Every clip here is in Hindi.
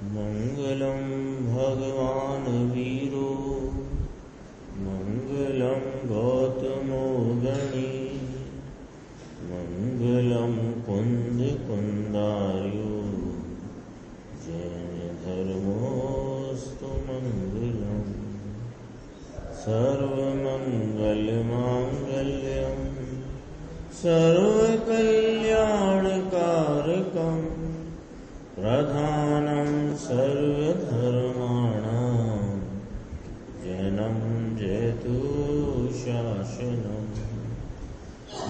मंगलम भगवान वीरो मंगलम गौतमो गणी मंगलम कुंद कुंदार्यो जैन धर्मोस्तु मंगलम सर्वमंगल मांगल्यम सर्वकल्याणकारकम प्रधानं सर्वधर्माणां जैनं जयतु शासनं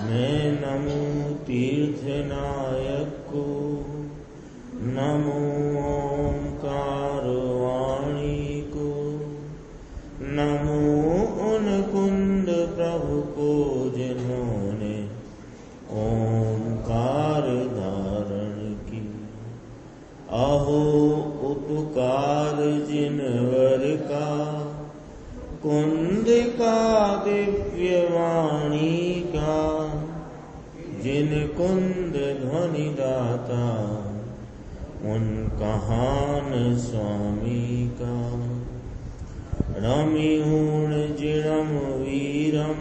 मैं नमो तीर्थनायक को नमो ओंकारवाणी को नमो उन कुंद प्रभु को जिन्होंने ओंकार धारण की। अहो उपकार जिनवर का कुंद का दिव्य वाणी का जिन कुंद ध्वनि दाता उन कहान स्वामी का। रमिहूण जिणम वीरम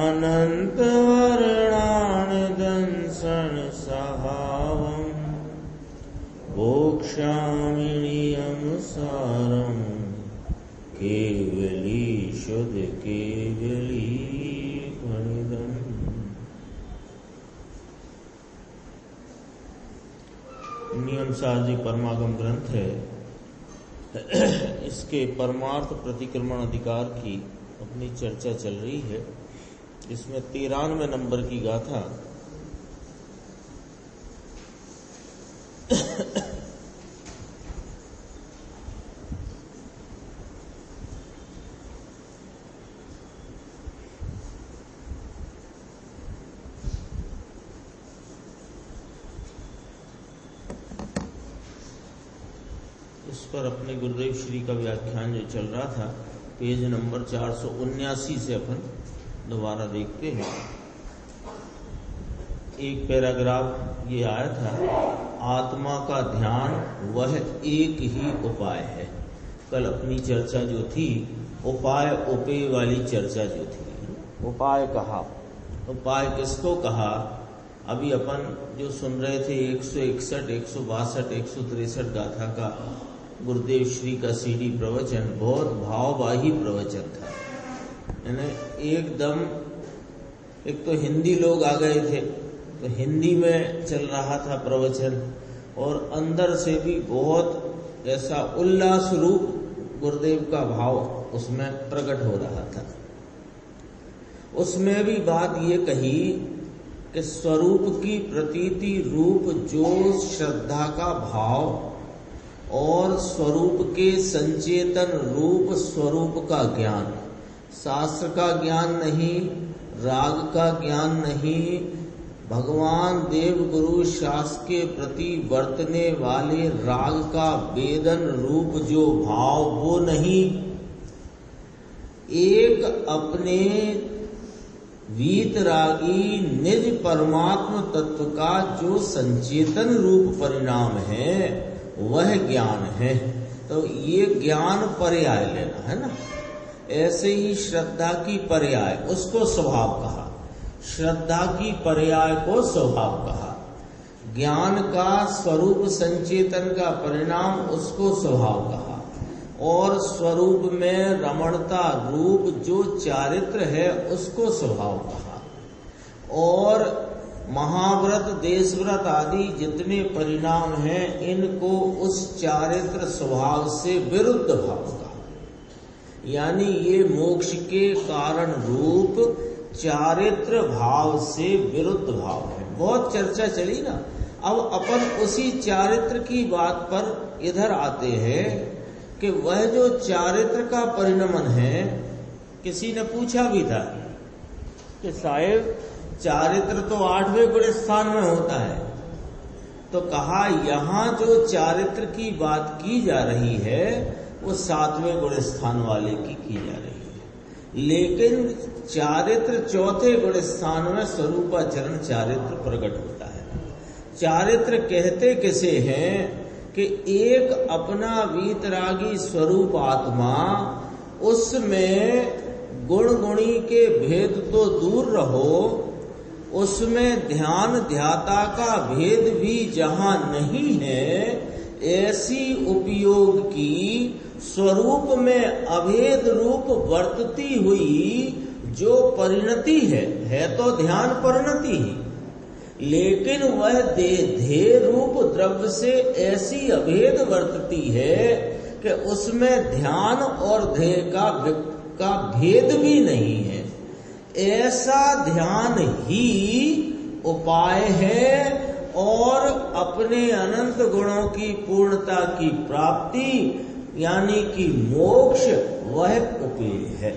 अनंत वर्णान दंसन सहावम मोक्षामिणीयम सारम केवली शुद्ध केवली गणिदम। नियम सारजी परमागम ग्रंथ है। इसके परमार्थ प्रतिक्रमण अधिकार की अपनी चर्चा चल रही है। इसमें 93 नंबर की गाथा इस पर अपने गुरुदेव श्री का व्याख्यान जो चल रहा था, पेज नंबर 479 से अपन दोबारा देखते हैं। एक पैराग्राफ ये आया था, आत्मा का ध्यान वह एक ही उपाय है। कल अपनी चर्चा जो थी उपाय उपेय वाली चर्चा जो थी, उपाय कहा, उपाय किसको कहा? अभी अपन जो सुन रहे थे 161, 162, 163 गाथा का गुरुदेव श्री का सीडी प्रवचन बहुत भाववाही प्रवचन था। यानी एकदम, एक तो हिंदी लोग आ गए थे तो हिंदी में चल रहा था प्रवचन, और अंदर से भी बहुत ऐसा उल्लास रूप गुरुदेव का भाव उसमें प्रकट हो रहा था। उसमें भी बात ये कही कि स्वरूप की प्रतीति रूप जो श्रद्धा का भाव और स्वरूप के संचेतन रूप स्वरूप का ज्ञान, शास्त्र का ज्ञान नहीं, राग का ज्ञान नहीं, भगवान देव गुरु शास्त्र के प्रति वर्तने वाले राग का वेदन रूप जो भाव वो नहीं, एक अपने वीतरागी निज परमात्म तत्व का जो संचेतन रूप परिणाम है वह ज्ञान है। तो ये ज्ञान पर्याय लेना है ना। ऐसे ही श्रद्धा की पर्याय, उसको स्वभाव कहा, श्रद्धा की पर्याय को स्वभाव कहा, ज्ञान का स्वरूप संचेतन का परिणाम उसको स्वभाव कहा, और स्वरूप में रमणता रूप जो चारित्र है उसको स्वभाव कहा, और महाव्रत देशव्रत आदि जितने परिणाम हैं इनको उस चारित्र स्वभाव से विरुद्ध भाव कहा। यानी ये मोक्ष के कारण रूप चारित्र भाव से विरुद्ध भाव है। बहुत चर्चा चली ना। अब अपन उसी चारित्र की बात पर इधर आते हैं कि वह जो चारित्र का परिणमन है, किसी ने पूछा भी था कि साहेब चारित्र तो 8वें गुण स्थान में होता है, तो कहा यहाँ जो चारित्र की बात की जा रही है वो 7वें गुण स्थान वाले की जा रही है, लेकिन चारित्र 4थे गुण स्थान में स्वरूपाचरण चारित्र प्रकट होता है। चारित्र कहते किसे हैं कि एक अपना वीतरागी स्वरूप आत्मा, उसमें गुण गुणी के भेद तो दूर रहो, उसमें ध्यान ध्याता का भेद भी जहां नहीं है, ऐसी उपयोग की स्वरूप में अभेद रूप वर्तती हुई जो परिणति है तो ध्यान परिणति ही, लेकिन वह ध्येय रूप द्रव्य से ऐसी अभेद वर्तती है कि उसमें ध्यान और ध्येय का भेद भी नहीं है। ऐसा ध्यान ही उपाय है और अपने अनंत गुणों की पूर्णता की प्राप्ति यानी कि मोक्ष वह उपेय है।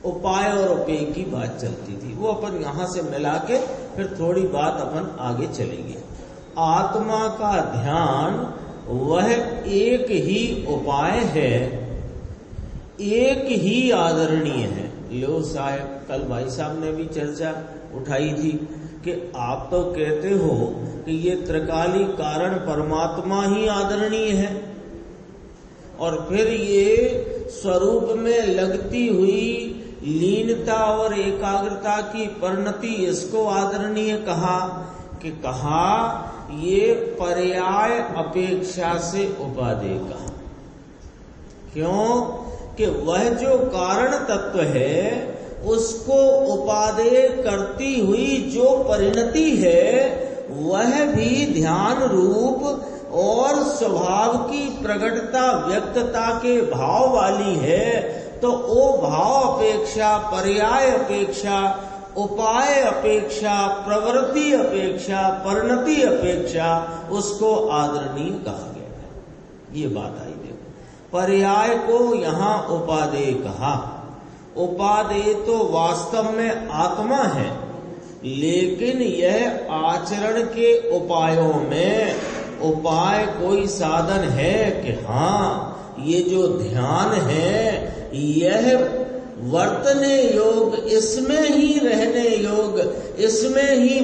उपाय और उपेय की बात चलती थी, वो अपन यहां से मिला के फिर थोड़ी बात अपन आगे चलेंगे। आत्मा का ध्यान वह एक ही उपाय है, एक ही आदरणीय है। लो साहब, कल भाई साहब ने भी चर्चा उठाई थी कि आप तो कहते हो कि ये त्रिकाली कारण परमात्मा ही आदरणीय है, और फिर ये स्वरूप में लगती हुई लीनता और एकाग्रता की परिणति इसको आदरणीय कहा कि कहा ये पर्याय अपेक्षा से उपादेय कहा। क्यों कि वह जो कारण तत्व है उसको उपादेय करती हुई जो परिणति है वह भी ध्यान रूप और स्वभाव की प्रकटता व्यक्तता के भाव वाली है, तो वो भाव अपेक्षा, पर्याय अपेक्षा, उपाय अपेक्षा, प्रवृत्ति अपेक्षा, परिणति अपेक्षा उसको आदरणीय कहा गया है। ये बात आई। देखो, पर्याय को यहाँ उपादेय कहा। उपादेय तो वास्तव में आत्मा है, लेकिन यह आचरण के उपायों में उपाय कोई साधन है कि हाँ ये जो ध्यान है यह वर्तने योग, इसमें ही रहने योग, इसमें ही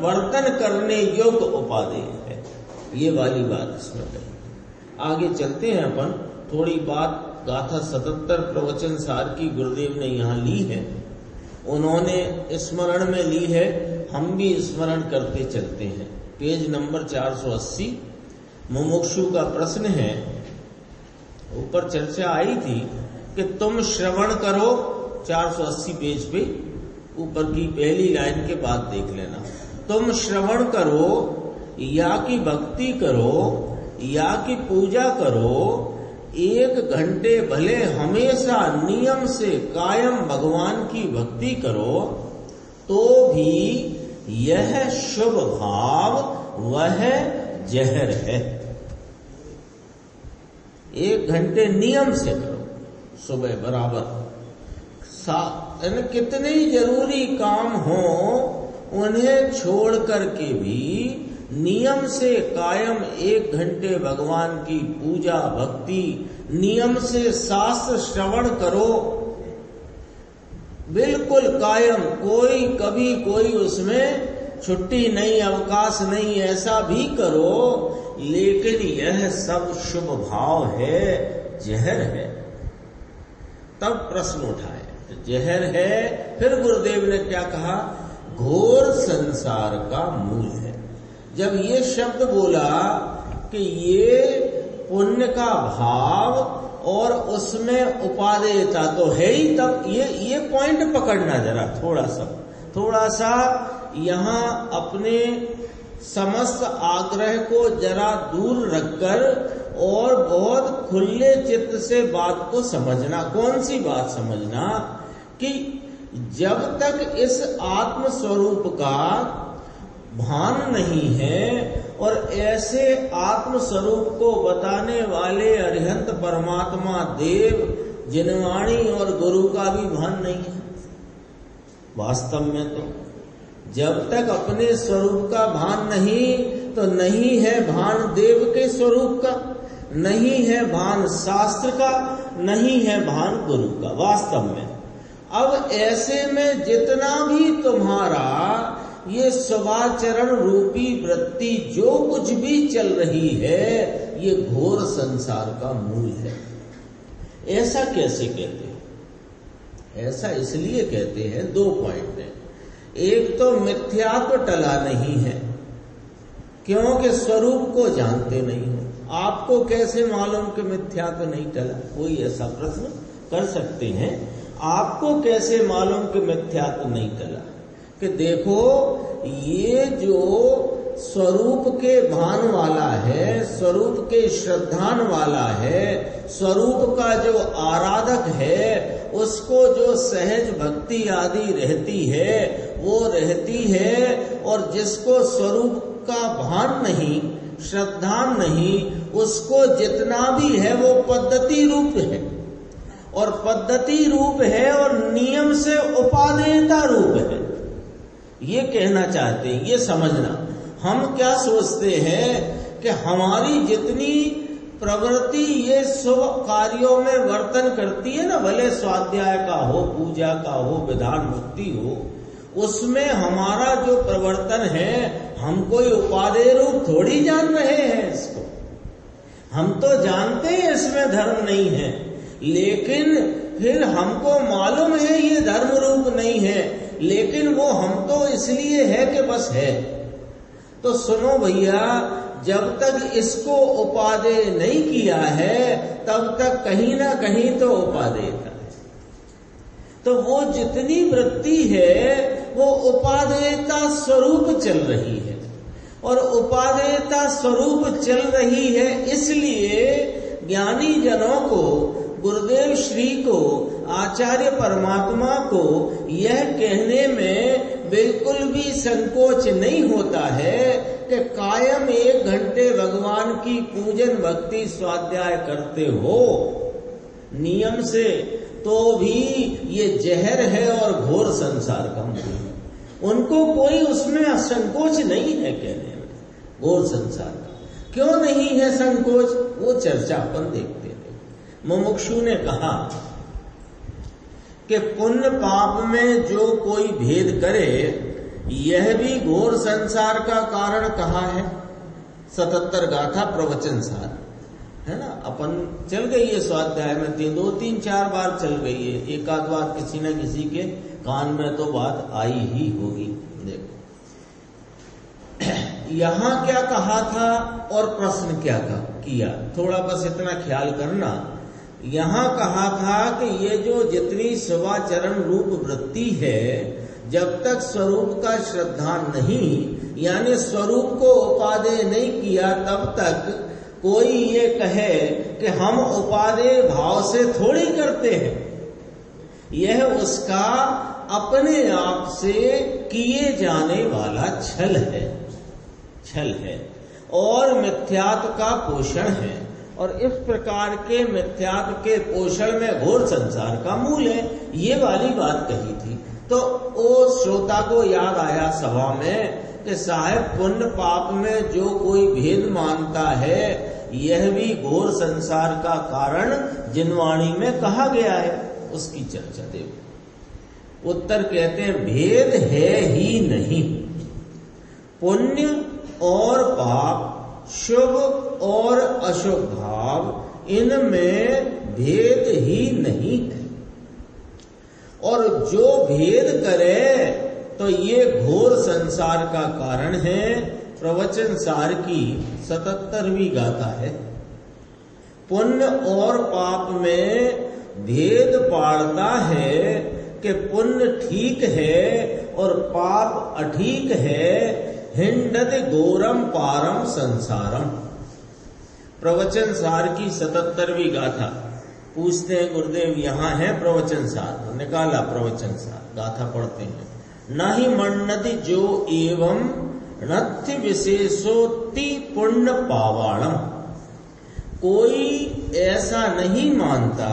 वर्तन करने योग्य उपादेय है। ये वाली बात इसमें कही। आगे चलते हैं अपन। थोड़ी बात गाथा 77 प्रवचन सार की गुरुदेव ने यहाँ ली है, उन्होंने स्मरण में ली है, हम भी स्मरण करते चलते हैं। पेज नंबर 480 मुमुक्षु का प्रश्न है। ऊपर चर्चा आई थी कि तुम श्रवण करो, 480 पेज पे ऊपर की पहली लाइन के बाद देख लेना। तुम श्रवण करो या कि भक्ति करो या कि पूजा करो, 1 घंटे भले हमेशा नियम से कायम भगवान की भक्ति करो, तो भी यह शुभ भाव वह जहर है। 1 घंटे नियम से करो, सुबह बराबर। कितने ही जरूरी काम हो उन्हें छोड़ करके भी नियम से कायम 1 घंटे भगवान की पूजा भक्ति, नियम से शास्त्र श्रवण करो, बिल्कुल कायम, कोई कभी कोई उसमें छुट्टी नहीं, अवकाश नहीं, ऐसा भी करो, लेकिन यह सब शुभ भाव है, जहर है। तब प्रश्न उठाए, जहर है। फिर गुरुदेव ने क्या कहा? घोर संसार का मूल है। जब ये शब्द बोला कि ये पुण्य का भाव और उसमें उपादेयता तो है ही, तब ये पॉइंट पकड़ना जरा थोड़ा सा यहाँ अपने समस्त आग्रह को जरा दूर रखकर और बहुत खुले चित्त से बात को समझना। कौन सी बात समझना? कि जब तक इस आत्म स्वरूप का भान नहीं है और ऐसे आत्म स्वरूप को बताने वाले अरिहंत परमात्मा देव जिनवाणी और गुरु का भी भान नहीं है वास्तव में, तो जब तक अपने स्वरूप का भान नहीं, तो नहीं है भान देव के स्वरूप का, नहीं है भान शास्त्र का, नहीं है भान गुरु का वास्तव में। अब ऐसे में जितना भी तुम्हारा ये स्वभाचरण रूपी वृत्ति जो कुछ भी चल रही है, ये घोर संसार का मूल है। ऐसा कैसे कहते हैं? ऐसा इसलिए कहते हैं, 2 पॉइंट हैं। एक तो मिथ्यात्व टला नहीं है, क्योंकि स्वरूप को जानते नहीं हो। आपको कैसे मालूम कि मिथ्यात्व नहीं टला? कोई ऐसा प्रश्न कर सकते हैं, आपको कैसे मालूम कि मिथ्यात्व नहीं टला? कि देखो, ये जो स्वरूप के भान वाला है, स्वरूप के श्रद्धान वाला है, स्वरूप का जो आराधक है, उसको जो सहज भक्ति आदि रहती है वो रहती है, और जिसको स्वरूप का भान नहीं, श्रद्धान नहीं, उसको जितना भी है वो पद्धति रूप है, और पद्धति रूप है और नियम से उपादेयता रूप है। ये कहना चाहते हैं, ये समझना। हम क्या सोचते हैं कि हमारी जितनी प्रवृत्ति ये शुभ कार्यों में वर्तन करती है ना, भले स्वाध्याय का हो, पूजा का हो, विधान मुक्ति हो, उसमें हमारा जो प्रवर्तन है, हम कोई उपादेय रूप थोड़ी जान रहे हैं इसको। हम तो जानते हैं इसमें धर्म नहीं है, लेकिन फिर हमको मालूम है ये धर्म रूप नहीं है, लेकिन वो हम तो इसलिए है कि बस है। तो सुनो भैया, जब तक इसको उपादेय नहीं किया है तब तक कहीं ना कहीं तो उपादेयता है। तो वो जितनी वृत्ति है वो उपादेयता स्वरूप चल रही है, और उपादेयता स्वरूप चल रही है, इसलिए ज्ञानी जनों को, गुरुदेव श्री को, आचार्य परमात्मा को यह कहने में बिल्कुल भी संकोच नहीं होता है कि कायम 1 घंटे भगवान की पूजन भक्ति स्वाध्याय करते हो नियम से, तो भी ये जहर है और घोर संसार का मूल है। उनको कोई उसमें संकोच नहीं है कहने में घोर संसार का। क्यों नहीं है संकोच? वो चर्चा अपन देखते थे। मुमुक्षु ने कहा कि पुण्य पाप में जो कोई भेद करे, यह भी घोर संसार का कारण कहा है। 77 गाथा प्रवचन सार है ना, अपन चल गई है स्वाध्याय में, 2, 3, 4 बार चल गई है, एक आध बार किसी न किसी के कान में तो बात आई ही होगी। देखो यहाँ क्या कहा था और प्रश्न क्या किया, थोड़ा बस इतना ख्याल करना। यहाँ कहा था कि ये जो जितनी शिवाचरण रूप वृत्ति है, जब तक स्वरूप का श्रद्धान नहीं, यानी स्वरूप को उपादेय नहीं किया, तब तक कोई ये कहे कि हम उपादेय भाव से थोड़ी करते हैं। यह उसका अपने आप से किए जाने वाला छल है और मिथ्यात्व का पोषण है, और इस प्रकार के मिथ्यात्व के पोषण में घोर संसार का मूल है। ये वाली बात कही थी। तो वो श्रोता को याद आया सभा में कि साहेब, पुण्य पाप में जो कोई भेद मानता है, यह भी घोर संसार का कारण जिनवाणी में कहा गया है। उसकी चर्चा देखो। उत्तर कहते हैं, भेद है ही नहीं। पुण्य और पाप, शुभ और अशुभ भाव, इनमें भेद ही नहीं है। और जो भेद करे तो ये घोर संसार का कारण है। प्रवचन सार की 77वीं गाथा है। पुण्य और पाप में भेद पाड़ता है कि पुण्य ठीक है और पाप अठीक है। हिंडति घोरम पारम संसारम। प्रवचन सार की 77वीं गाथा। पूछते हैं गुरुदेव, यहाँ है प्रवचन सार? निकाला प्रवचन सार, गाथा पढ़ते हैं। नहीं मन्नति जो एवं नथ्य विशेषोति पुण्य पावाणम। कोई ऐसा नहीं मानता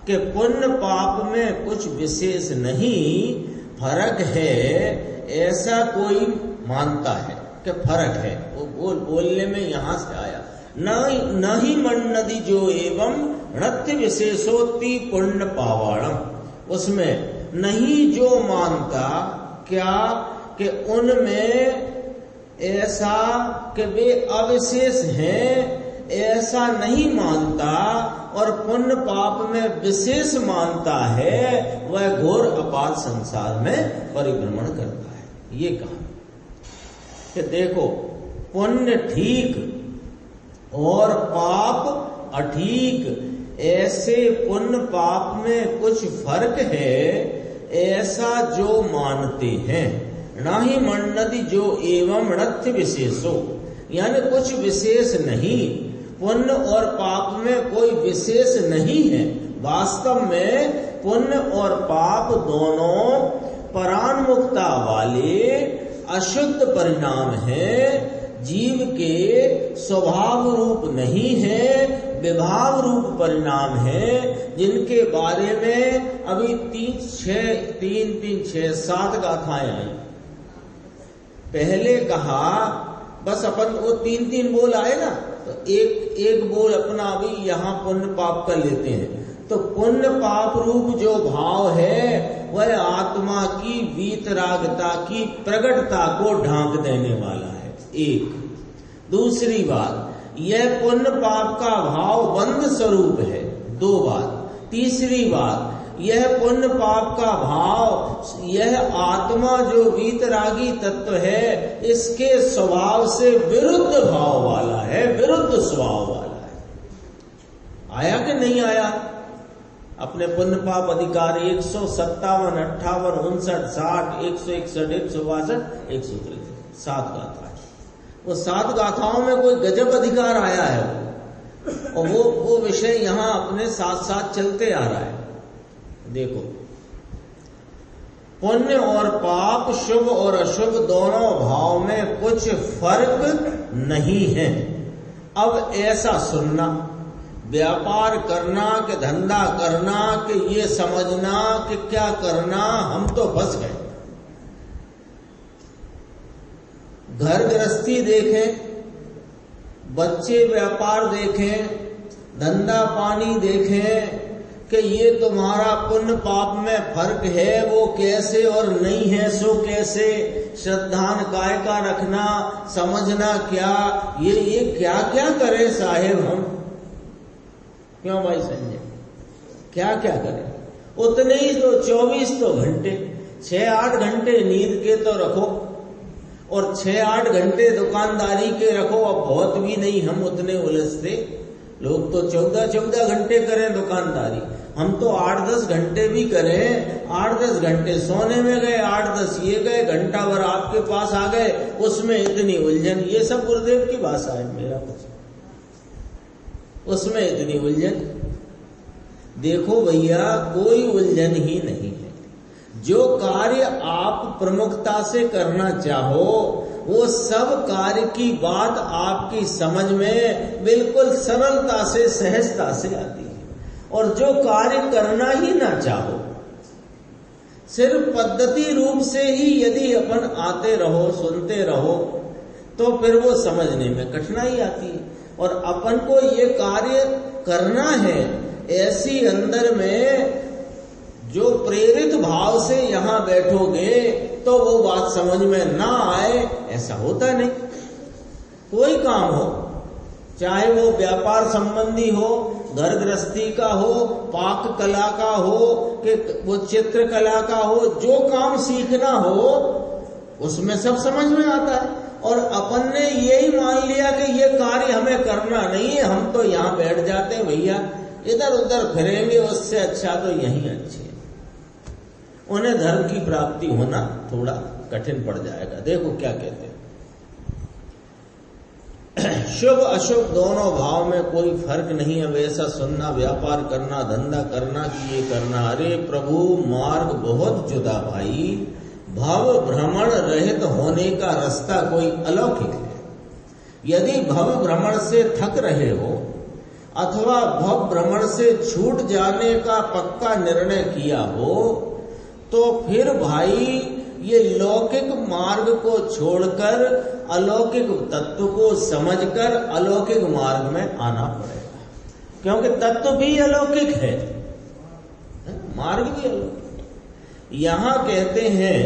कि पुण्य पाप में कुछ विशेष नहीं, फर्क है, ऐसा कोई मानता है कि फर्क है। वो बोलने में यहां से आया। न ही मन्नति जो एवं नथ्य विशेषोति पुण्य पावाणम। उसमें नहीं जो मानता क्या कि उनमें ऐसा कि वे अविशेष हैं, ऐसा नहीं मानता और पुण्य पाप में विशेष मानता है, वह घोर अपार संसार में परिभ्रमण करता है। ये कहा कि देखो, पुण्य ठीक और पाप अठीक, ऐसे पुण्य पाप में कुछ फर्क है, ऐसा जो मानते हैं। नाही मन्नति जो एवं रथ्य विशेषो, यानी कुछ विशेष नहीं, पुण्य और पाप में कोई विशेष नहीं है। वास्तव में पुण्य और पाप दोनों परान्मुक्ता वाले अशुद्ध परिणाम है, जीव के स्वभाव रूप नहीं है, विभाव रूप परिणाम है, जिनके बारे में अभी 7 गाथाएं आई। पहले कहा, बस अपन वो 3 बोल आए ना, तो एक बोल अपना अभी यहाँ पुण्य पाप का लेते हैं। तो पुण्य पाप रूप जो भाव है वह आत्मा की वीतरागता की प्रगटता को ढांक देने वाला है, एक। दूसरी बात, यह पुण्य पाप का भाव बंध स्वरूप है, 2 बात। तीसरी बात, यह पुण्य पाप का भाव, यह आत्मा जो वीतरागी तत्व है, इसके स्वभाव से विरुद्ध भाव वाला है, विरुद्ध स्वभाव वाला है। आया कि नहीं आया? अपने पुण्य पाप अधिकार 157, 58, 59, 60, 161, 162, 163, 7 गाथा। वो 7 गाथाओं में कोई गजब अधिकार आया है, और वो विषय यहाँ अपने साथ साथ चलते आ रहा है। देखो, पुण्य और पाप, शुभ और अशुभ दोनों भाव में कुछ फर्क नहीं है। अब ऐसा सुनना, व्यापार करना कि धंधा करना कि ये समझना कि क्या करना, हम तो फंस गए। घर गृहस्थी देखें, बच्चे व्यापार देखें, धंधा पानी देखें कि ये तुम्हारा पुण्य पाप में फर्क है, वो कैसे और नहीं है सो कैसे, श्रद्धान काय का रखना, समझना क्या, ये क्या क्या करें साहेब हम। क्यों भाई संजय, क्या क्या करें? उतने ही तो 24 तो घंटे, 6-8 घंटे नींद के तो रखो और 6-8 घंटे दुकानदारी के रखो। अब बहुत भी नहीं हम उतने उलझते, लोग तो 14-14 घंटे करें दुकानदारी, हम तो 8-10 घंटे भी करें। 8-10 घंटे सोने में गए, 8-10 ये गए, घंटा भर आपके पास आ गए, उसमें इतनी उलझन। ये सब गुरुदेव की भाषा है, मेरा कुछ, उसमें इतनी उलझन। देखो भैया, कोई उलझन ही नहीं है। जो कार्य आप प्रमुखता से करना चाहो, वो सब कार्य की बात आपकी समझ में बिल्कुल सरलता से, सहजता से आती है। और जो कार्य करना ही ना चाहो, सिर्फ पद्धति रूप से ही यदि अपन आते रहो, सुनते रहो, तो फिर वो समझने में कठिनाई आती है। और अपन को ये कार्य करना है, ऐसी अंदर में जो प्रेरित भाव से यहाँ बैठोगे तो वो बात समझ में ना आए, ऐसा होता नहीं। कोई काम हो, चाहे वो व्यापार संबंधी हो, घर गृहस्थी का हो, पाक कला का हो कि वो चित्र कला का हो, जो काम सीखना हो उसमें सब समझ में आता है। और अपन ने यही मान लिया कि ये कार्य हमें करना नहीं है, हम तो यहाँ बैठ जाते हैं भैया, इधर उधर फिरेंगे, उससे अच्छा तो यही अच्छे। उन्हें धर्म की प्राप्ति होना थोड़ा कठिन पड़ जाएगा। देखो क्या कहते हैं, शुभ अशुभ दोनों भाव में कोई फर्क नहीं है, वैसा सुनना, व्यापार करना, धंधा करना कि ये करना। अरे प्रभु, मार्ग बहुत जुदा भाई। भव भ्रमण रहित होने का रास्ता कोई अलौकिक है। यदि भव भ्रमण से थक रहे हो अथवा भव भ्रमण से छूट जाने का पक्का निर्णय किया हो, तो फिर भाई ये लौकिक मार्ग को छोड़कर अलौकिक तत्व को समझकर अलौकिक मार्ग में आना पड़ेगा, क्योंकि तत्व भी अलौकिक है, मार्ग भी अलौकिक है। यहाँ कहते हैं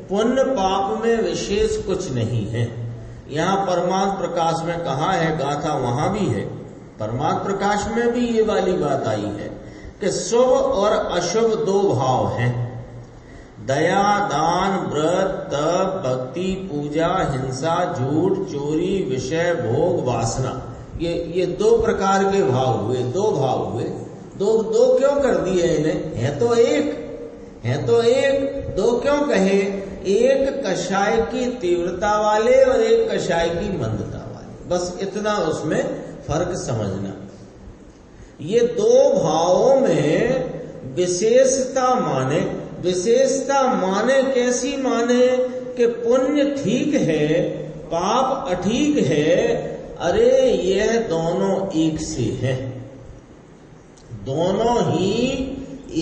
पुण्य पाप में विशेष कुछ नहीं है। यहाँ परमार्थ प्रकाश में कहा है, गाथा वहां भी है परमात्म प्रकाश में भी ये वाली बात आई है कि शुभ और अशुभ दो भाव हैं। दया, दान, व्रत, तप, भक्ति, पूजा, हिंसा, झूठ, चोरी, विषय, भोग, वासना, ये दो प्रकार के भाव हुए, दो भाव हुए। दो क्यों कर दिए इन्हें? है तो एक, दो क्यों कहे? एक कषाय की तीव्रता वाले और एक कषाय की मंदता वाले, बस इतना उसमें फर्क समझना। ये दो भावों में विशेषता माने कैसी माने कि पुण्य ठीक है, पाप अठीक है। अरे यह दोनों एक से है, दोनों ही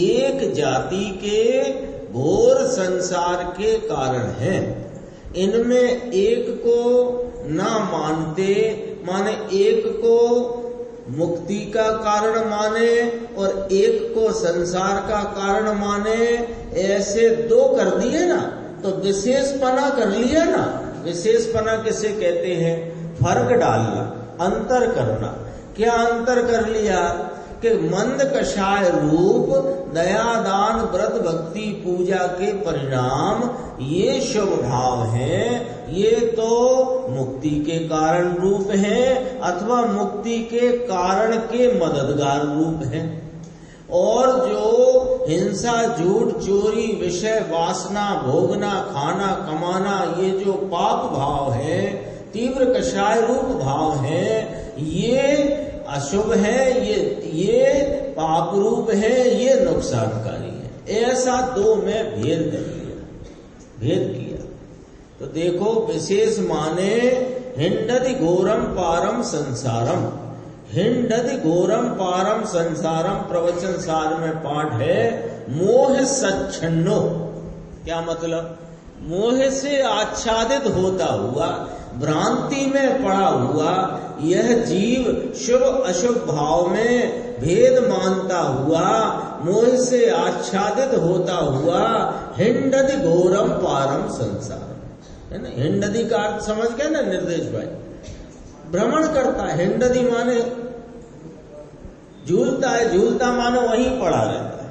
एक जाति के घोर संसार के कारण हैं। इनमें एक को ना मानते माने एक को मुक्ति का कारण माने और एक को संसार का कारण माने, ऐसे दो कर दिए ना, तो विशेषपना कर लिया ना। विशेषपना किसे कहते हैं? फर्क डालना, अंतर करना। क्या अंतर कर लिया कि मंद कषाय रूप दया, दान, व्रत, भक्ति, पूजा के परिणाम ये शुभ भाव हैं, ये तो मुक्ति के कारण रूप हैं अथवा मुक्ति के कारण के मददगार रूप हैं। और जो हिंसा, झूठ, चोरी, विषय, वासना, भोगना, खाना, कमाना, ये जो पाप भाव है, तीव्र कषाय रूप भाव है, ये अशुभ है, ये पाप रूप है, ये नुकसानकारी है। ऐसा दो में भेद किया। तो देखो विशेष माने हिंडति घोरम पारम संसारम। हिंडति घोरम पारम संसारम प्रवचन सार में पाठ है मोह सच्छन्नो। क्या मतलब? मोह से आच्छादित होता हुआ, भ्रांति में पड़ा हुआ यह जीव शुभ अशुभ भाव में भेद मानता हुआ, मोह से आच्छादित होता हुआ हिंडति घोरम पारम संसारम, है ना। हिंडति का अर्थ समझ गए ना निर्देश भाई? भ्रमण करता है। हिंडति माने झूलता है, झूलता माने वहीं पड़ा रहता है।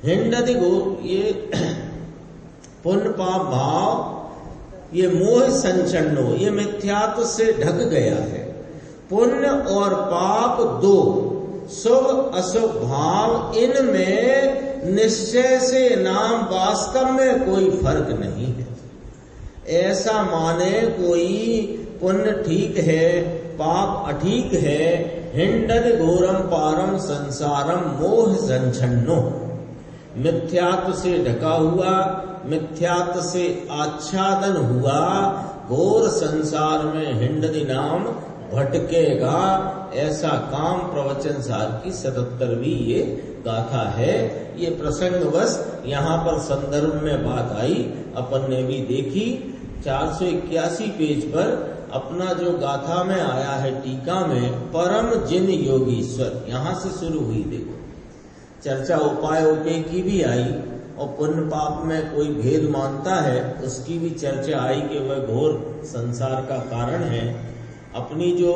हिंडति ये पुण्य पाप भाव, ये मोह संचन्नो, ये मिथ्यात्व से ढक गया है। पुण्य और पाप दो, शुभ अशुभ भाव, इनमें निश्चय से नाम वास्तव में कोई फर्क नहीं है। ऐसा माने कोई पुण्य ठीक है, पाप अठीक है। हिंडति घोरम पारम संसारम मोह संचन्नो, मिथ्यात्व से ढका हुआ, मिथ्यात्व से आच्छादन हुआ घोर संसार में हिंडति नाम भटकेगा। ऐसा काम प्रवचन सार की 77वीं ये गाथा है। ये प्रसंगवश यहाँ पर संदर्भ में बात आई, अपन ने भी देखी। 481 पेज पर अपना जो गाथा में आया है टीका में, परम जिन योगीश्वर, यहाँ से शुरू हुई। देखो चर्चा उपाय उपाय की भी आई और पुण्य पाप में कोई भेद मानता है उसकी भी चर्चा आई कि वह घोर संसार का कारण है। अपनी जो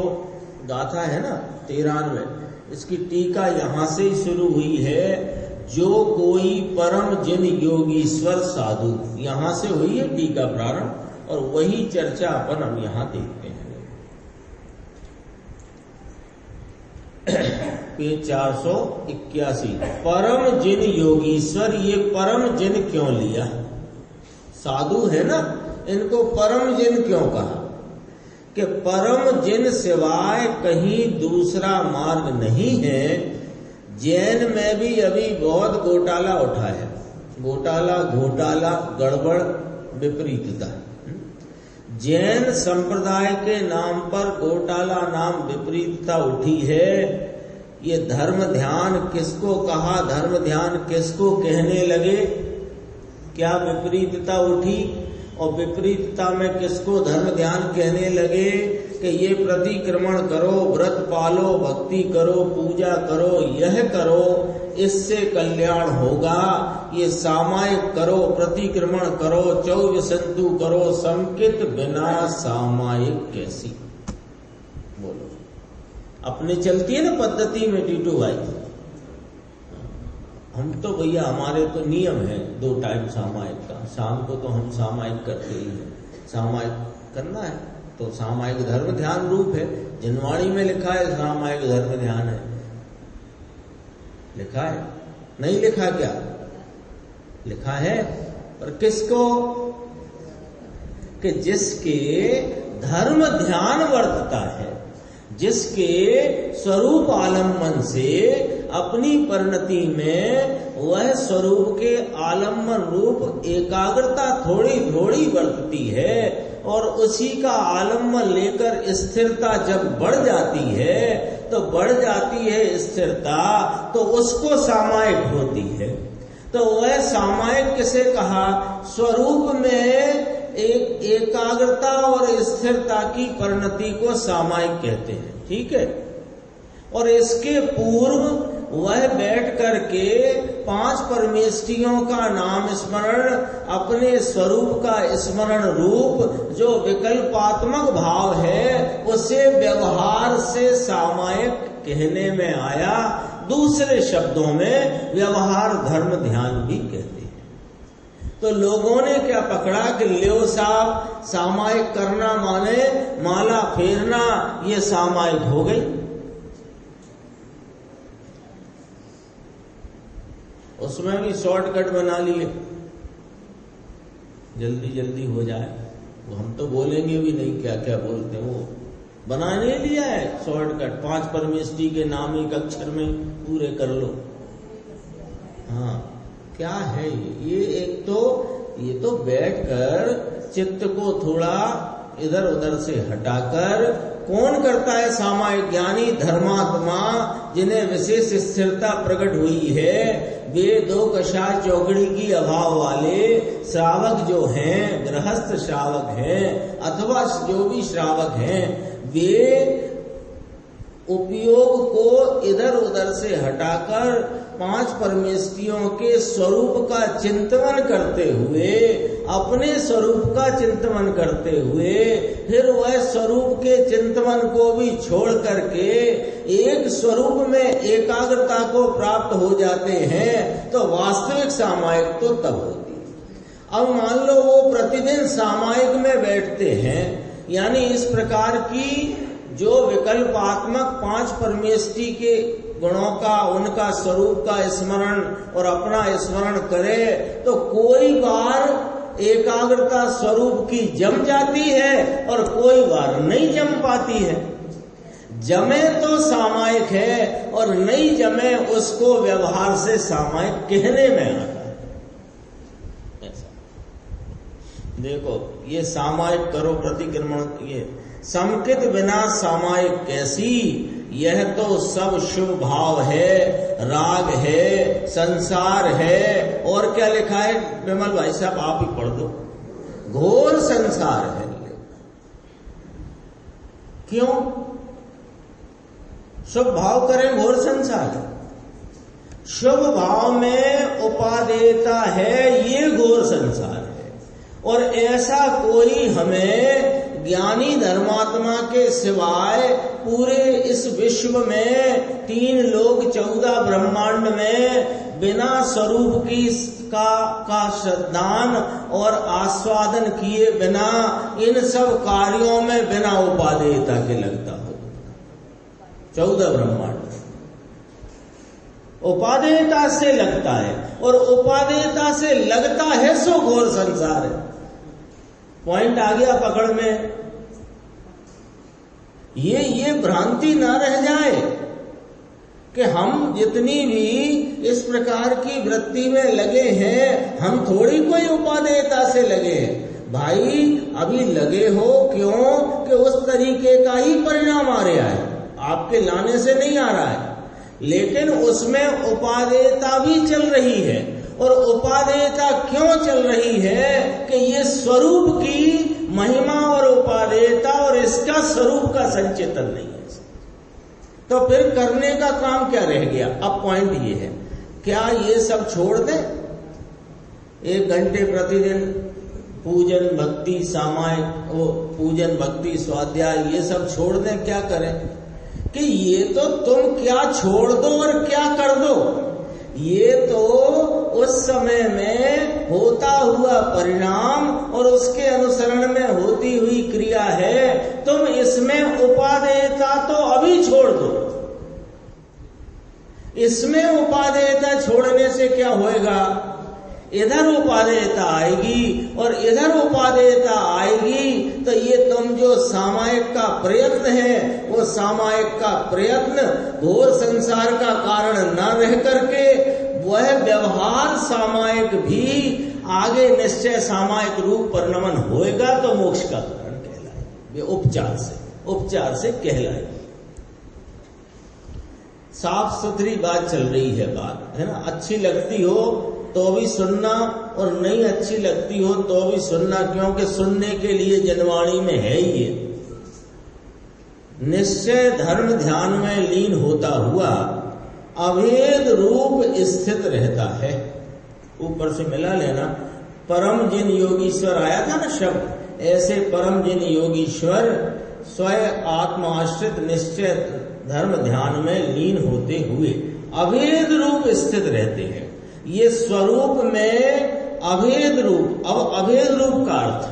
गाथा है ना 93, इसकी टीका यहाँ से ही शुरू हुई है। जो कोई परम जिन योगीश्वर साधु, यहाँ से हुई है टीका प्रारंभ और वही चर्चा अपन हम यहाँ देखते हैं। पेज 481, परम जिन योगीश्वर। ये परम जिन क्यों लिया? साधु है ना, इनको परम जिन क्यों कहा? कि परम जिन सिवाय कहीं दूसरा मार्ग नहीं है। जैन में भी अभी बहुत घोटाला उठा है, घोटाला, गड़बड़, विपरीतता। जैन संप्रदाय के नाम पर घोटाला नाम विपरीतता उठी है। ये धर्म ध्यान किसको कहा, धर्म ध्यान किसको कहने लगे? क्या विपरीतता उठी? और विपरीतता में किसको धर्म ध्यान कहने लगे? कि ये प्रतिक्रमण करो, व्रत पालो, भक्ति करो, पूजा करो, यह करो, इससे कल्याण होगा। ये सामायिक करो, प्रतिक्रमण करो, 24 संतु करो, संकित बिना सामायिक कैसी? बोलो। अपने चलती है ना पद्धति में टीटू भाई, हम तो भैया हमारे तो नियम है 2 टाइम सामायिक का, शाम को तो हम सामायिक करते ही हैं, सामायिक करना है तो सामायिक धर्म ध्यान रूप है। जिनवाणी में लिखा है सामायिक धर्म ध्यान है, लिखा है, नहीं लिखा क्या? लिखा है, पर किसको? कि जिसके धर्म ध्यान वर्तता है, जिसके स्वरूप आलम्बन से अपनी परिणति में वह स्वरूप के आलम्बन रूप एकाग्रता थोड़ी थोड़ी वर्तती है, और उसी का आलम्बन लेकर स्थिरता जब बढ़ जाती है तो बढ़ जाती है स्थिरता, तो उसको सामायिक होती है। तो वह सामायिक किसे कहा? स्वरूप में एक एकाग्रता और स्थिरता की परिणति को सामायिक कहते हैं, ठीक है। और इसके पूर्व वह बैठ करके 5 परमेष्ठियों का नाम स्मरण, अपने स्वरूप का स्मरण रूप जो विकल्पात्मक भाव है उसे व्यवहार से सामायिक कहने में आया। दूसरे शब्दों में व्यवहार धर्म ध्यान भी कहते हैं। तो लोगों ने क्या पकड़ा कि लियो साहब सामायिक करना माने माला फेरना, ये सामायिक हो गई। उसमें भी शॉर्टकट बना लिए, जल्दी जल्दी हो जाए। वो हम तो बोलेंगे भी नहीं क्या क्या बोलते हैं, वो बनाने लिया है शॉर्टकट। 5 परमेष्ठी के नाम एक अक्षर में पूरे कर लो। हाँ, क्या है ये? ये तो बैठकर चित्त को थोड़ा इधर उधर से हटाकर कौन करता है सामायिक? ज्ञानी धर्मात्मा, जिन्हें विशेष स्थिरता प्रकट हुई है, वे 2 कषाय चौकड़ी की अभाव वाले श्रावक जो हैं, गृहस्थ श्रावक हैं अथवा जो भी श्रावक हैं, वे उपयोग को इधर उधर से हटाकर 5 परमेष्ठियों के स्वरूप का चिंतन करते हुए, अपने स्वरूप का चिंतन करते हुए, फिर वह स्वरूप के चिंतन को भी छोड़ करके एक स्वरूप में एकाग्रता को प्राप्त हो जाते हैं, तो वास्तविक सामायिक तो तब होती है। अब मान लो वो प्रतिदिन सामायिक में बैठते हैं, यानी इस प्रकार की जो विकल्पात्मक 5 परमेष्ठी के गुणों का, उनका स्वरूप का स्मरण और अपना स्मरण करे, तो कोई बार एकाग्रता स्वरूप की जम जाती है और कोई बार नहीं जम पाती है। जमे तो सामायिक है और नहीं जमे उसको व्यवहार से सामायिक कहने में आता है। ऐसा देखो, ये सामायिक करो प्रतिक्रमण, ये समकित बिना सामायिक कैसी? यह तो सब शुभ भाव है, राग है, संसार है, और क्या लिखा है विमल भाई साहब, आप ही पढ़ दो। घोर संसार है। क्यों? शुभ भाव करें, घोर संसार है। शुभ भाव में उपादेयता है, ये घोर संसार है। और ऐसा कोई हमें ज्ञानी धर्मात्मा के सिवाय पूरे इस विश्व में 3 लोक 14 ब्रह्मांड में बिना स्वरूप की का श्रद्धान और आस्वादन किए बिना इन सब कार्यों में बिना उपादेयता के लगता हो। 14 ब्रह्मांड उपादेयता से लगता है, और उपादेयता से लगता है सो घोर संसार है। पॉइंट आ गया पकड़ में। ये भ्रांति ना रह जाए कि हम जितनी भी इस प्रकार की वृत्ति में लगे हैं, हम थोड़ी कोई उपादेयता से लगे हैं। भाई अभी लगे हो क्यों? कि उस तरीके का ही परिणाम आ रहा है, आपके लाने से नहीं आ रहा है, लेकिन उसमें उपादेयता भी चल रही है। और उपादेयता क्यों चल रही है? कि ये स्वरूप की महिमा और उपादेयता और इसका स्वरूप का संचेतन नहीं है। तो फिर करने का काम क्या रह गया? अब पॉइंट ये है, क्या ये सब छोड़ दें? 1 घंटे प्रतिदिन पूजन भक्ति सामायिक, पूजन भक्ति स्वाध्याय, ये सब छोड़ दें? क्या करें? कि ये तो तुम क्या छोड़ दो और क्या कर दो, ये तो उस समय में होता हुआ परिणाम और उसके अनुसरण में होती हुई क्रिया है। तुम इसमें उपादेयता तो अभी छोड़ दो। इसमें उपादेयता छोड़ने से क्या होएगा, इधर उपादेयता आएगी और इधर उपादेयता आएगी तो ये तुम जो सामायिक का प्रयत्न है, वो सामायिक का प्रयत्न घोर संसार का कारण न रह करके वह व्यवहार सामायिक भी आगे निश्चय सामायिक रूप परिणमन होएगा तो मोक्ष का कारण कहलाए। उपचार से कहलाए। साफ सुथरी बात चल रही है, बात है ना। अच्छी लगती हो तो भी सुनना और नहीं अच्छी लगती हो तो भी सुनना, क्योंकि सुनने के लिए जनवाणी में है ही ये। निश्चय धर्म ध्यान में लीन होता हुआ अभेद रूप स्थित रहता है। ऊपर से मिला लेना, परम जिन योगीश्वर आया था ना शब्द, ऐसे परम जिन योगीश्वर स्वयं आत्माश्रित निश्चय धर्म ध्यान में लीन होते हुए अभेद रूप स्थित रहते हैं। ये स्वरूप में अभेद रूप, अब अभेद रूप का अर्थ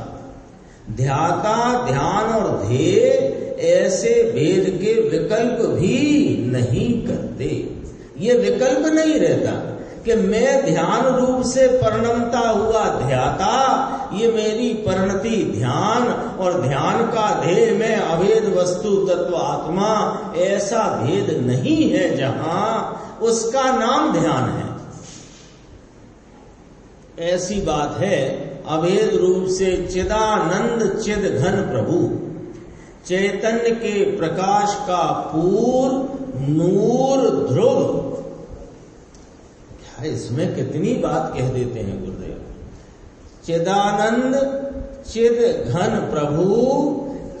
ध्याता, ध्यान और ध्येय ऐसे भेद के विकल्प भी नहीं करते। ये विकल्प नहीं रहता कि मैं ध्यान रूप से परिणमता हुआ ध्याता, ये मेरी परिणति ध्यान और ध्यान का ध्येय में अभेद वस्तु तत्व आत्मा, ऐसा भेद नहीं है जहां उसका नाम ध्यान है। ऐसी बात है अभेद रूप से चिदानंद चिद घन प्रभु, चैतन्य के प्रकाश का पूर्व नूर ध्रुव। क्या इसमें कितनी बात कह देते हैं गुरुदेव। चिदानंद चिद घन प्रभु,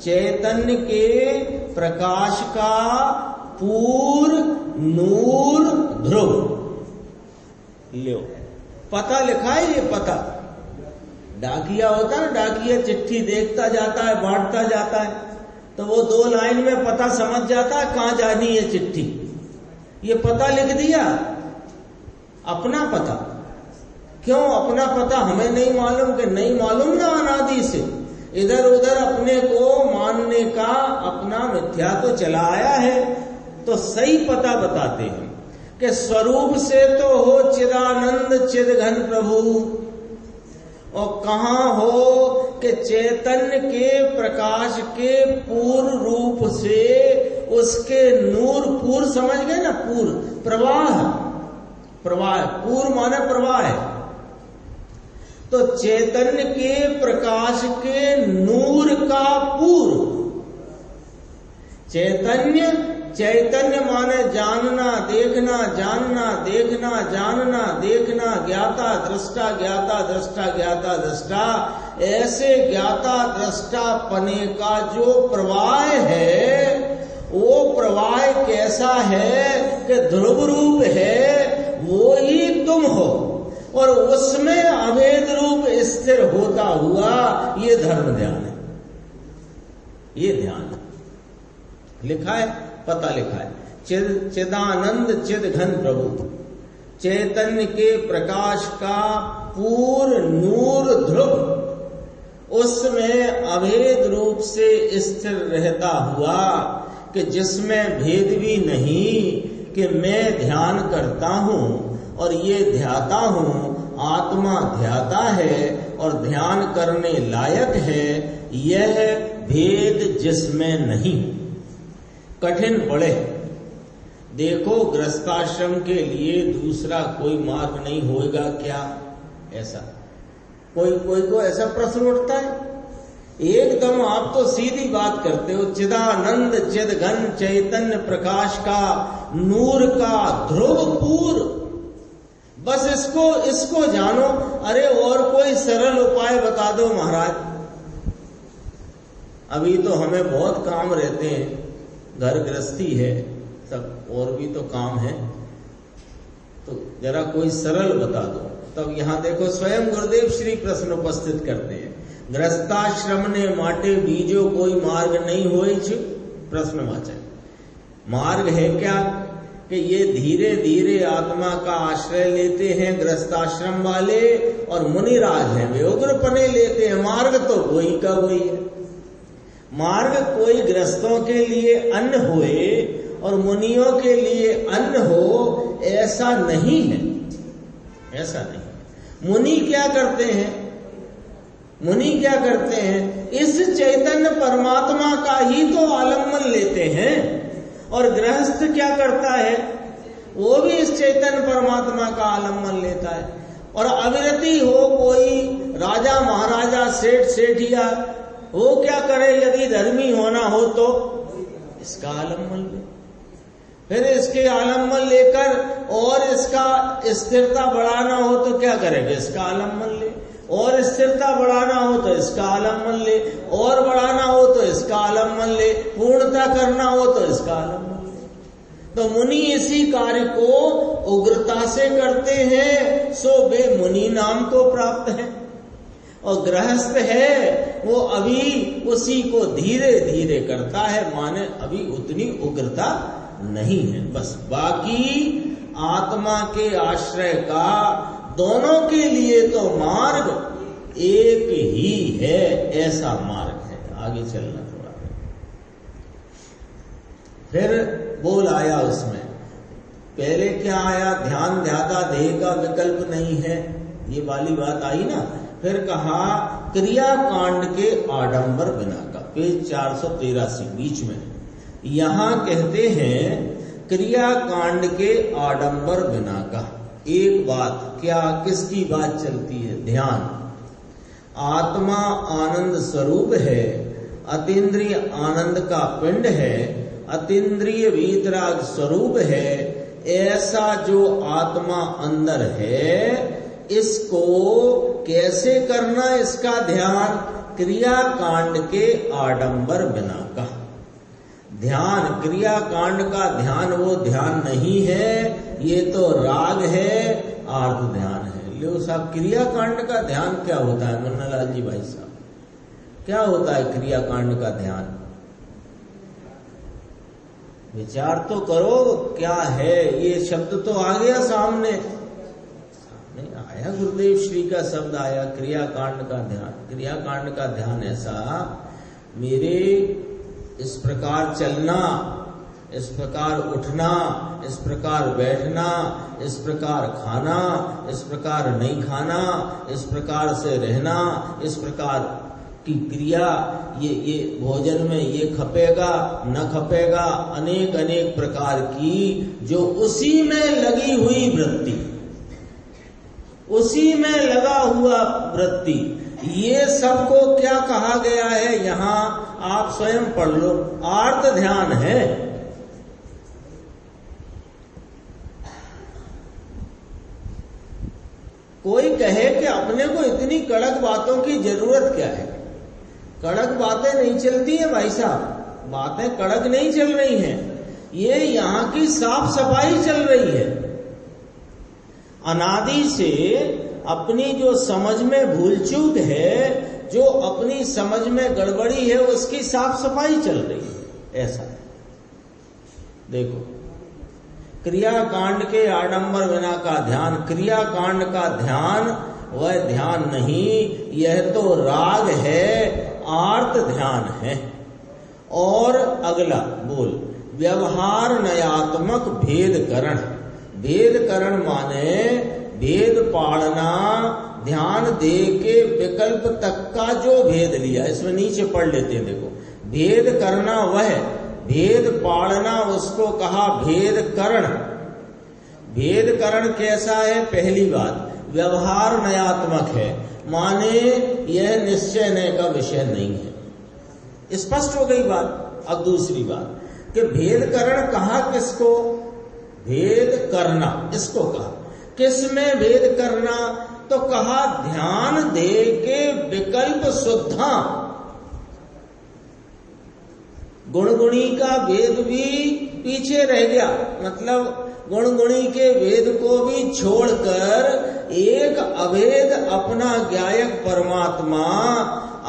चैतन्य के प्रकाश का पूर्व नूर ध्रुव। लो पता लिखा है, ये पता डाकिया होता है ना, डाकिया चिट्ठी देखता जाता है, बांटता जाता है, तो वो 2 लाइन में पता समझ जाता है कहां जानी है चिट्ठी। ये पता लिख दिया, अपना पता। क्यों अपना पता हमें नहीं मालूम? कि नहीं मालूम ना अनादि से इधर उधर अपने को मानने का अपना मिथ्या तो चला आया है। तो सही पता बताते हैं कि स्वरूप से तो हो चिदानंद चिदघन प्रभु, और कहां हो कि चैतन्य के प्रकाश के पूर्व रूप से उसके नूर, पूर्व समझ गए ना, पूर्व प्रवाह, प्रवाह पूर्व माने प्रवाह है। तो चैतन्य के प्रकाश के नूर का पूर्व, चैतन्य माने जानना देखना, जानना देखना, जानना देखना, ज्ञाता दृष्टा, ज्ञाता दृष्टा, ज्ञाता दृष्टा। ऐसे ज्ञाता दृष्टा पने का जो प्रवाह है, वो प्रवाह कैसा है कि ध्रुव रूप है, वो ही तुम हो और उसमें अभेद रूप स्थिर होता हुआ ये धर्म ध्यान है। ये ध्यान लिखा है, पता लिखा है। चिदानंद चिद घन प्रभु, चैतन्य के प्रकाश का पूर्ण नूर ध्रुव, उसमें अभेद रूप से स्थिर रहता हुआ कि जिसमें भेद भी नहीं कि मैं ध्यान करता हूं और ये ध्याता हूं, आत्मा ध्याता है और ध्यान करने लायक है, यह भेद जिसमें नहीं। कठिन पड़े। देखो गृहस्थाश्रम के लिए दूसरा कोई मार्ग नहीं होएगा क्या? ऐसा कोई को ऐसा प्रश्न उठता है। एकदम आप तो सीधी बात करते हो, चिदानंद चिद घन चैतन्य प्रकाश का नूर का ध्रुव पूर्व, बस इसको जानो। अरे और कोई सरल उपाय बता दो महाराज। अभी तो हमें बहुत काम रहते हैं, घर गृहस्थी है, सब और भी तो काम है, तो जरा कोई सरल बता दो। तब यहां देखो स्वयं गुरुदेव श्री प्रश्न उपस्थित करते हैं, गृहस्थाश्रम ने माटे बीजो कोई मार्ग नहीं होई छ? प्रश्नवाचक। मार्ग है क्या कि ये धीरे धीरे आत्मा का आश्रय लेते हैं गृहस्थाश्रम वाले, और मुनिराज हैं वे उग्रपने लेते हैं। मार्ग तो वही का वही है। मार्ग कोई गृहस्थों के लिए अन्न होए और मुनियों के लिए अन्न हो, ऐसा नहीं है, ऐसा नहीं। मुनि क्या करते हैं? मुनि क्या करते हैं? इस चैतन्य परमात्मा का ही तो आलम्बन लेते हैं। और गृहस्थ क्या करता है? वो भी इस चैतन्य परमात्मा का आलम्बन लेता है। और अविरति हो कोई राजा महाराजा सेठ सेठिया, वो क्या करे? यदि धर्मी होना हो तो इसका आलम्बन ले, फिर इसके आलम्बन लेकर और इसका स्थिरता बढ़ाना हो तो क्या करेगा? इसका आलम्बन ले, और स्थिरता बढ़ाना हो तो इसका आलम्बन ले, और बढ़ाना हो तो इसका आलम्बन ले, पूर्णता करना हो तो इसका आलम्बन ले। तो मुनि इसी कार्य को उग्रता से करते हैं, सो वे मुनि नाम को प्राप्त है। और गृहस्थ है वो अभी उसी को धीरे धीरे करता है, माने अभी उतनी उग्रता नहीं है। बस बाकी आत्मा के आश्रय का दोनों के लिए तो मार्ग एक ही है, ऐसा मार्ग है। आगे चलना थोड़ा, फिर बोल आया उसमें। पहले क्या आया? ध्यान ध्याता देह का विकल्प नहीं है, ये वाली बात आई ना। फिर कहा क्रिया कांड के आडंबर बिना का, पेज 483 बीच में। यहां कहते हैं क्रिया कांड के आडंबर बिना का। एक बात क्या, किसकी बात चलती है? ध्यान। आत्मा आनंद स्वरूप है, अतीन्द्रिय आनंद का पिंड है, अतीन्द्रिय वीतराग स्वरूप है। ऐसा जो आत्मा अंदर है, इसको कैसे करना? इसका ध्यान क्रिया कांड के आडंबर बिना का। ध्यान क्रिया कांड का ध्यान वो ध्यान नहीं है, ये तो राग है, आर्थ ध्यान है। लो साहब, क्रिया कांड का ध्यान क्या होता है? मुन्नालाल जी भाई साहब, क्या होता है क्रिया कांड का ध्यान? विचार तो करो, क्या है? ये शब्द तो आ गया सामने, आया गुरुदेव श्री का शब्द आया, क्रिया कांड का ध्यान। क्रिया कांड का ध्यान ऐसा, मेरे इस प्रकार चलना, इस प्रकार उठना, इस प्रकार बैठना, इस प्रकार खाना, इस प्रकार नहीं खाना, इस प्रकार से रहना, इस प्रकार की क्रिया, ये भोजन में ये खपेगा न खपेगा, अनेक अनेक प्रकार की जो उसी में लगी हुई वृत्ति, उसी में लगा हुआ वृत्ति, ये सबको क्या कहा गया है? यहां आप स्वयं पढ़ लो, आर्त ध्यान है। कोई कहे कि अपने को इतनी कड़क बातों की जरूरत क्या है? कड़क बातें नहीं चलती है भाई साहब, बातें कड़क नहीं चल रही हैं, ये यहां की साफ सफाई चल रही है। अनादि से अपनी जो समझ में भूल चूक है, जो अपनी समझ में गड़बड़ी है, उसकी साफ सफाई चल रही है। ऐसा है। देखो, क्रिया कांड के आडंबर बिना का ध्यान, क्रिया कांड का ध्यान वह ध्यान नहीं, यह तो राग है, आर्त ध्यान है। और अगला बोल, व्यवहार नयात्मक भेदकरण। भेदकरण माने भेद पाड़ना, ध्यान दे के विकल्प तक का जो भेद लिया, इसमें नीचे पढ़ लेते हैं। देखो, भेद करना वह, भेद पाड़ना उसको कहा भेद करण। भेद करण कैसा है? पहली बात, व्यवहार नयात्मक है, माने यह निश्चय नय का विषय नहीं है। स्पष्ट हो गई बात। अब दूसरी बात कि भेद करण कहा किसको? भेद करना इसको कहा। किसमें भेद करना? तो कहा ध्यान दे के विकल्प शुद्धा। गुणगुणी का भेद भी पीछे रह गया, मतलब गुणगुणी के भेद को भी छोड़कर एक अभेद अपना ज्ञायक परमात्मा,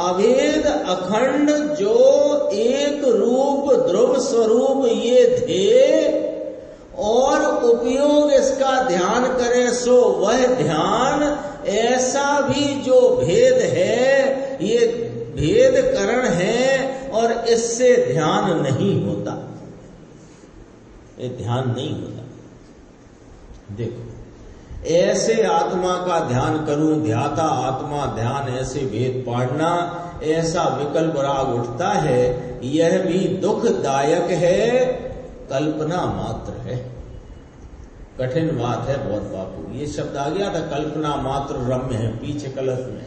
अभेद अखंड जो एक रूप ध्रुव स्वरूप ये ध्येय और उपयोग इसका ध्यान करे सो वह ध्यान, ऐसा भी जो भेद है ये भेद करण है और इससे ध्यान नहीं होता, ये ध्यान नहीं होता। देखो, ऐसे आत्मा का ध्यान करूं, ध्याता आत्मा ध्यान, ऐसे भेद पाड़ना, ऐसा विकल्प राग उठता है, यह भी दुखदायक है, कल्पना मात्र है। कठिन बात है बहुत बापू। ये शब्द आ गया था, कल्पना मात्र रम्य है, पीछे कलश में।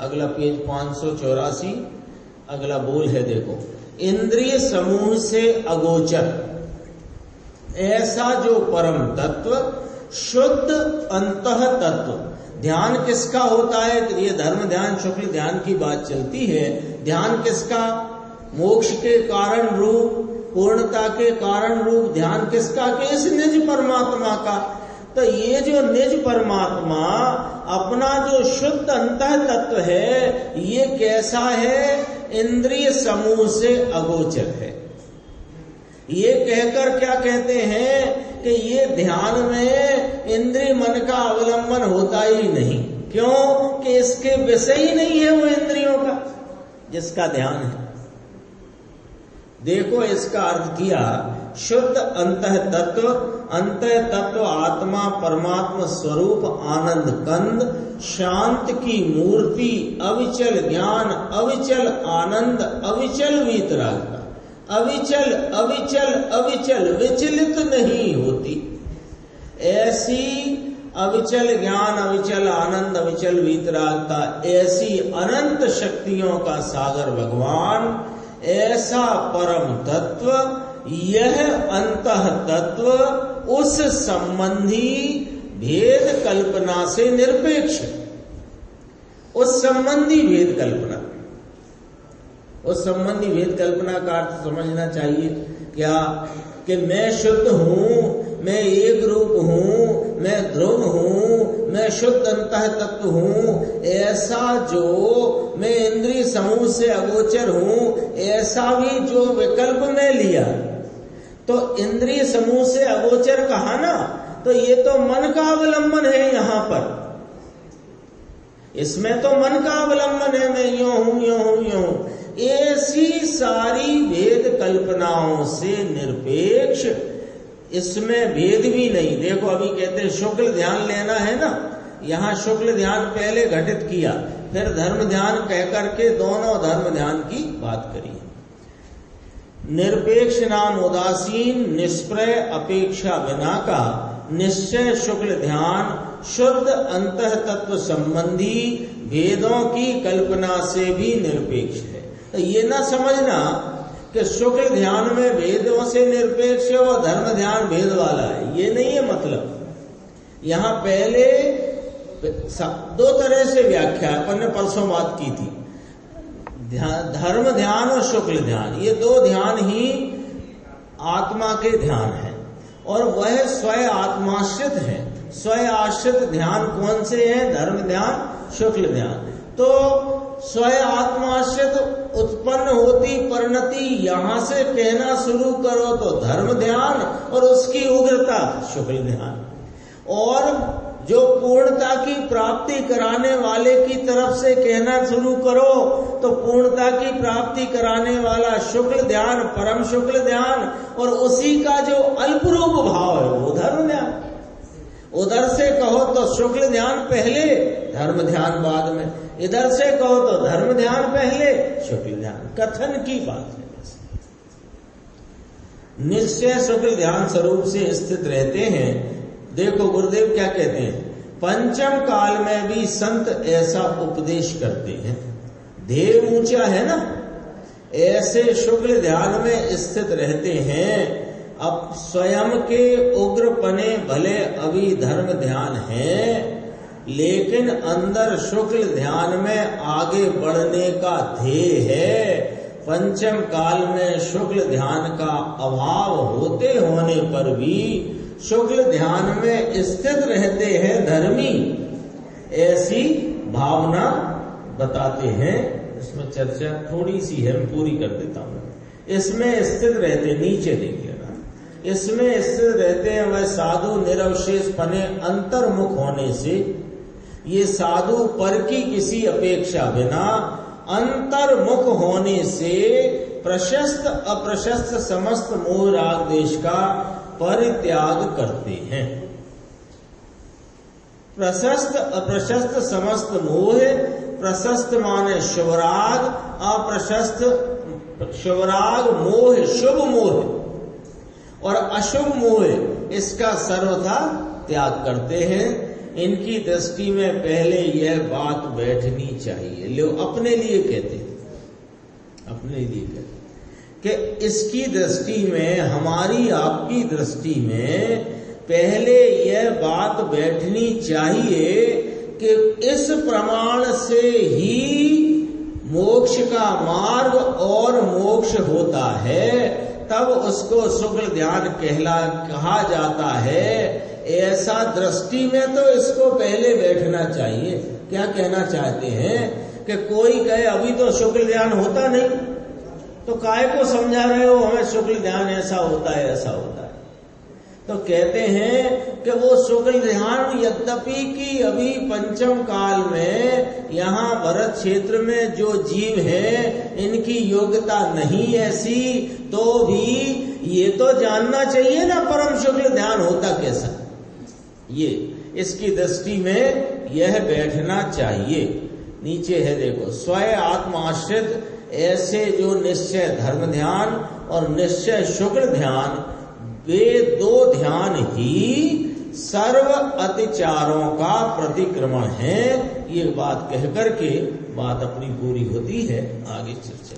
अगला पेज 584, अगला बोल है, देखो, इंद्रिय समूह से अगोचर ऐसा जो परम तत्व, शुद्ध अंतः तत्व। ध्यान किसका होता है? ये धर्म ध्यान, शुक्ल ध्यान की बात चलती है। ध्यान किसका? मोक्ष के कारण रूप, पूर्णता के कारण रूप ध्यान किसका? कि इस निज परमात्मा का। तो ये जो निज परमात्मा अपना जो शुद्ध अंतः तत्व है, ये कैसा है? इंद्रिय समूह से अगोचर है। ये कहकर क्या कहते हैं कि ये ध्यान में इंद्रिय मन का अवलंबन होता ही नहीं। क्यों? कि इसके विषय ही नहीं है वो इंद्रियों का, जिसका ध्यान है। देखो, इसका अर्थ किया, शुद्ध अंतः तत्व, अंतः तत्व आत्मा परमात्मा स्वरूप आनंद कंद, शांत की मूर्ति, अविचल ज्ञान, अविचल आनंद, अविचल वीतराग, अविचल अविचल अविचल, विचलित नहीं होती। ऐसी अविचल ज्ञान, अविचल आनंद, अविचल वीतरागता, ऐसी अनंत शक्तियों का सागर भगवान, ऐसा परम तत्व, यह अंतः तत्व उस संबंधी भेद कल्पना से निरपेक्ष। उस संबंधी भेद कल्पना, उस संबंधी भेद कल्पना का अर्थ समझना चाहिए क्या? कि मैं शुद्ध हूं, मैं एक रूप हूं, मैं ध्रुव हूं, मैं शुद्ध अंतः तत्व हूं, ऐसा जो मैं इंद्रिय समूह से अगोचर हूं, ऐसा भी जो विकल्प में लिया, तो इंद्रिय समूह से अगोचर कहा ना, तो ये तो मन का अवलंबन है। यहां पर इसमें तो मन का अवलंबन है, मैं यूं हूं, यूं हूं, यूं हूं। ऐसी सारी भेद कल्पनाओं से निरपेक्ष, इसमें भेद भी नहीं। देखो, अभी कहते हैं शुक्ल ध्यान लेना है ना, यहां शुक्ल ध्यान पहले घटित किया, फिर धर्म ध्यान कहकर के दोनों धर्म ध्यान की बात करी। निरपेक्ष नाम उदासीन, निष्प्रय अपेक्षा बिना का निश्चय शुक्ल ध्यान, शुद्ध अंतः तत्व संबंधी भेदों की कल्पना से भी निरपेक्ष है। तो ये ना समझना कि शुक्ल ध्यान में भेदों से निरपेक्ष है और धर्म ध्यान भेद वाला है, ये नहीं है मतलब। यहां पहले दो तरह से व्याख्या अपन ने परसों बात की थी, धर्म ध्यान और शुक्ल ध्यान, ये दो ध्यान ही आत्मा के ध्यान है और वह स्वयं आत्माश्रित है। स्वयं आश्रित ध्यान कौन से हैं? धर्म ध्यान, शुक्ल ध्यान। तो स्वयं आत्माश्रित उत्पन्न होती परिणति यहां से कहना शुरू करो तो धर्म ध्यान, और उसकी उग्रता शुक्ल ध्यान, और जो पूर्णता की प्राप्ति कराने वाले की तरफ से कहना शुरू करो तो पूर्णता की प्राप्ति कराने वाला शुक्ल ध्यान, परम शुक्ल ध्यान, और उसी का जो अल्प रूप भाव है वो धर्म ध्यान। उधर से कहो तो शुक्ल ध्यान पहले, धर्म ध्यान बाद में, इधर से कहो तो धर्म ध्यान पहले, शुक्ल ध्यान। कथन की बात है। निश्चय शुक्ल ध्यान स्वरूप से स्थित रहते हैं। देखो गुरुदेव क्या कहते हैं, पंचम काल में भी संत ऐसा उपदेश करते हैं। ध्येय ऊंचा है ना, ऐसे शुक्ल ध्यान में स्थित रहते हैं। अब स्वयं के उग्रपने भले अभी धर्म ध्यान है, लेकिन अंदर शुक्ल ध्यान में आगे बढ़ने का ध्येय है। पंचम काल में शुक्ल ध्यान का अभाव होते होने पर भी शुक्ल ध्यान में स्थित रहते हैं धर्मी, ऐसी भावना बताते हैं। इसमें चर्चा थोड़ी सी है, मैं पूरी कर देता हूं। इसमें स्थित रहते, नीचे देखिए ना, इसमें स्थित रहते हैं वह साधु निरवशेष पने अंतर्मुख होने से, ये साधु पर की किसी अपेक्षा बिना अंतर्मुख होने से प्रशस्त अप्रशस्त समस्त मोह राग देश का परित्याग करते हैं। प्रशस्त अप्रशस्त समस्त मोह, प्रशस्त माने शुभराग, अप्रशस्त शुभराग मोह शुभ मोह और अशुभ मोह, इसका सर्वथा त्याग करते हैं। इनकी दृष्टि में पहले यह बात बैठनी चाहिए। लोग अपने लिए कहते हैं, अपने लिए कहते हैं कि इसकी दृष्टि में, हमारी आपकी दृष्टि में पहले यह बात बैठनी चाहिए कि इस प्रमाण से ही मोक्ष का मार्ग और मोक्ष होता है, तब उसको शुक्ल ध्यान कहा जाता है। ऐसा दृष्टि में तो इसको पहले बैठना चाहिए। क्या कहना चाहते हैं कि कोई कहे अभी तो शुक्ल ध्यान होता नहीं, तो काय को समझा रहे हो हमें शुक्ल ध्यान ऐसा होता है ऐसा होता है। तो कहते हैं कि वो शुक्ल ध्यान यद्यपि कि अभी पंचम काल में यहाँ भरत क्षेत्र में जो जीव हैं इनकी योग्यता नहीं ऐसी, तो भी ये तो जानना चाहिए ना परम शुक्ल ध्यान होता कैसा। ये इसकी दृष्टि में यह बैठना चाहिए। नीचे है देखो, स्वयं आत्माश्रित ऐसे जो निश्चय धर्म ध्यान और निश्चय शुक्ल ध्यान, वे दो ध्यान ही सर्व अतिचारों का प्रतिक्रमण है। ये बात कहकर के बात अपनी पूरी होती है। आगे चर्चा।